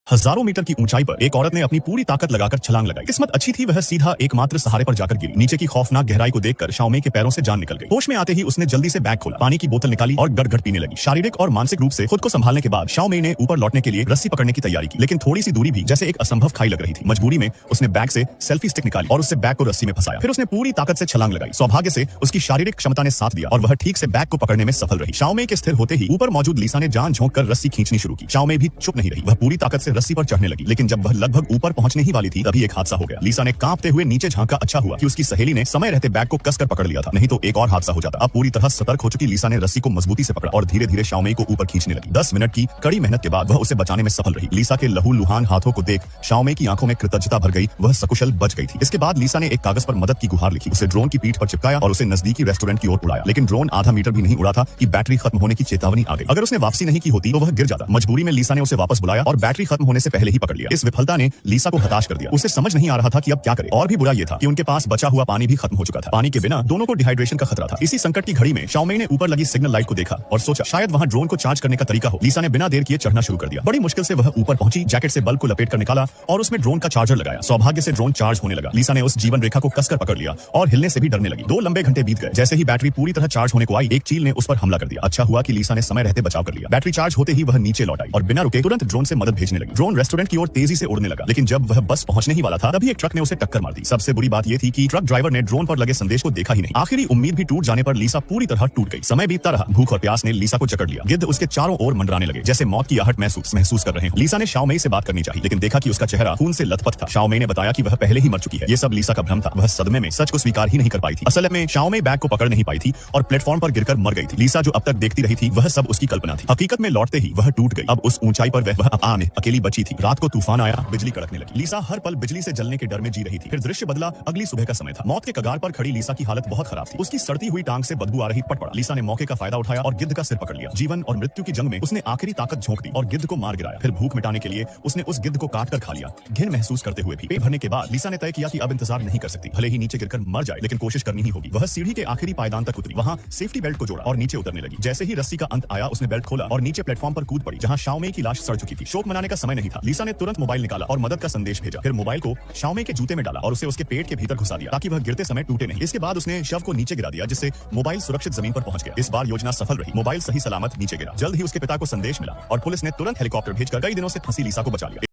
हजारों मीटर की ऊंचाई पर एक औरत ने अपनी पूरी ताकत लगाकर छलांग लगाई। किस्मत अच्छी थी, वह सीधा एकमात्र सहारे पर जाकर गिरी। नीचे की खौफनाक गहराई को देखकर शाओमेई के पैरों से जान निकल गई। होश में आते ही उसने जल्दी से बैग खोला, पानी की बोतल निकाली और गड़गड़ पीने लगी। शारीरिक और मानसिक रूप से खुद को संभालने के बाद शाओमेई ने ऊपर लौटने के लिए रस्सी पकड़ने की तैयारी की, लेकिन थोड़ी सी दूरी भी जैसे एक असंभव खाई लग रही थी। मजबूरी में उसने बैग से सेल्फी स्टिक निकाली और उससे बैग को रस्सी में फंसाया। फिर उसने पूरी ताकत से छलांग लगाई। सौभाग्य से उसकी शारीरिक क्षमता ने साथ दिया और वह ठीक से बैग को पकड़ने में सफल रही। शाओमेई के स्थिर होते ही ऊपर मौजूद लीसा ने जान झोंक कर रस्सी खींचनी शुरू की। शाओमेई भी चुप नहीं रही, वह पूरी ताकत से रस्सी पर चढ़ने लगी, लेकिन जब वह लगभग ऊपर पहुंचने ही वाली थी तभी एक हादसा हो गया। लीसा ने कांपते हुए नीचे झांका। अच्छा हुआ कि उसकी सहेली ने समय रहते बैग को कसकर पकड़ लिया था, नहीं तो एक और हादसा हो जाता। अब पूरी तरह सतर्क हो चुकी लीसा ने रस्सी को मजबूती से पकड़ा और धीरे धीरे शाओमेई को ऊपर खींचने लगी। 10 मिनट की कड़ी मेहनत के बाद वह उसे बचाने में सफल रही। लीसा के लहूलुहान हाथों को देख शाओमेई की आंखों में कृतज्ञता भर गई, वह सकुशल बच गई थी। इसके बाद लीसा ने एक कागज पर मदद की गुहार लिखी, उसे ड्रोन की पीठ पर चिपकाया और उसे नजदीकी रेस्टोरेंट की ओर उड़ाया। लेकिन ड्रोन आधा मीटर भी नहीं उड़ा था कि बैटरी खत्म होने की चेतावनी आ गई। अगर उसने वापसी नहीं की होती तो वह गिर जाता। मजबूरी में लीसा ने उसे वापस बुलाया और बैटरी खत्म होने से पहले ही पकड़ लिया। इस विफलता ने लीसा को हताश कर दिया। उसे समझ नहीं आ रहा था कि अब क्या करे। और भी बुरा यह था कि उनके पास बचा हुआ पानी भी खत्म हो चुका था। पानी के बिना दोनों को डिहाइड्रेशन का खतरा था। इसी संकट की घड़ी में शाओमेई ने ऊपर लगी सिग्नल लाइट को देखा और सोचा शायद वहां ड्रोन को चार्ज करने का तरीका हो। लीसा ने बिना देर किए चढ़ना शुरू कर दिया। बड़ी मुश्किल से वह ऊपर पहुंची, जैकेट से बल्ब को लपेट कर निकाला और उसमें ड्रोन का चार्जर लगाया। सौभाग्य से ड्रोन चार्ज होने लगा। लीसा ने उस जीवन रेखा को कसकर पकड़ लिया और हिलने से भी डरने लगी। 2 लंबे घंटे बीत गए। जैसे ही बैटरी पूरी तरह चार्ज होने को आई, एक चील ने उस पर हमला कर दिया। अच्छा हुआ कि लीसा ने समय रहते बचाव कर लिया। बैटरी चार्ज होते ही वह नीचे लौट आई और बिना रुके तुरंत ड्रोन से मदद भेजने लगी। ड्रोन रेस्टोरेंट की ओर तेजी से उड़ने लगा, लेकिन जब वह बस पहुंचने ही वाला था तभी एक ट्रक ने उसे टक्कर मार दी। सबसे बुरी बात यह थी कि ट्रक ड्राइवर ने ड्रोन पर लगे संदेश को देखा ही नहीं। आखिरी उम्मीद भी टूट जाने पर लीसा पूरी तरह टूट गई। समय बीतता रहा। भूख और प्यास ने लीसा को जकड़ लिया। गिद्ध उसके चारों ओर मंडराने लगे, जैसे मौत की आहट महसूस कर रहे हो। लीसा ने शाओमेई से बात करनी चाहिए, लेकिन देखा कि उसका चेहरा खून से लथपथ था। शाओमेई ने बताया कि वह पहले ही मर चुकी है। ये सब लीसा का भ्रम था। वह सदमे में सच को स्वीकार ही नहीं कर पाई थी। असल में शाओमेई बैग को पकड़ नहीं पाई थी और प्लेटफॉर्म पर गिरकर मर गई थी। लीसा जो अब तक देखती रही थी वह सब उसकी कल्पना थी। हकीकत में लौटते ही वह टूट गई। अब उस ऊंचाई पर वह अकेली बची थी। रात को तूफान आया, बिजली कड़कने लगी। लीसा हर पल बिजली से जलने के डर में जी रही थी। फिर दृश्य बदला। अगली सुबह का समय था। मौत के कगार पर खड़ी लीसा की हालत बहुत खराब थी। उसकी सड़ती हुई टांग से बदबू आ रही। पट पड़ा। लीसा ने मौके का फायदा उठाया और गिद्ध का सिर पकड़ लिया। जीवन और मृत्यु की जंग में उसने आखिरी ताकत झोंक दी और गिद्ध को मार गिराया। फिर भूख मिटाने के लिए उसने उस गिद्ध को काट कर खा लिया। घिन महसूस करते हुए भी पेट भरने के बाद लीसा ने तय किया कि अब इंतजार नहीं कर सकती। भले ही नीचे गिरकर मर जाए, लेकिन कोशिश करनी ही होगी। वह सीढ़ी के आखिरी पायदान तक उतरी। वहां सेफ्टी बेल्ट को जोड़ा और नीचे उतरने लगी। जैसे ही रस्सी का अंत आया, उसने बेल्ट खोला और नीचे प्लेटफॉर्म पर कूद पड़ी, जहां शाओमेई की लाश सड़ चुकी थी। शोक मनाने का समय नहीं था। लीसा ने तुरंत मोबाइल निकाला और मदद का संदेश भेजा। फिर मोबाइल को शाओमेई के जूते में डाला और उसे उसके पेट के भीतर घुसा दिया ताकि वह गिरते समय टूटे नहीं। इसके बाद उसने शव को नीचे गिरा दिया, जिससे मोबाइल सुरक्षित जमीन पर पहुंच गया। इस बार योजना सफल रही। मोबाइल सही सलामत नीचे गिरा। जल्द ही उसके पिता को संदेश मिला और पुलिस ने तुरंत हेलीकॉप्टर भेजकर कई दिनों से फंसी लीसा को बचा लिया।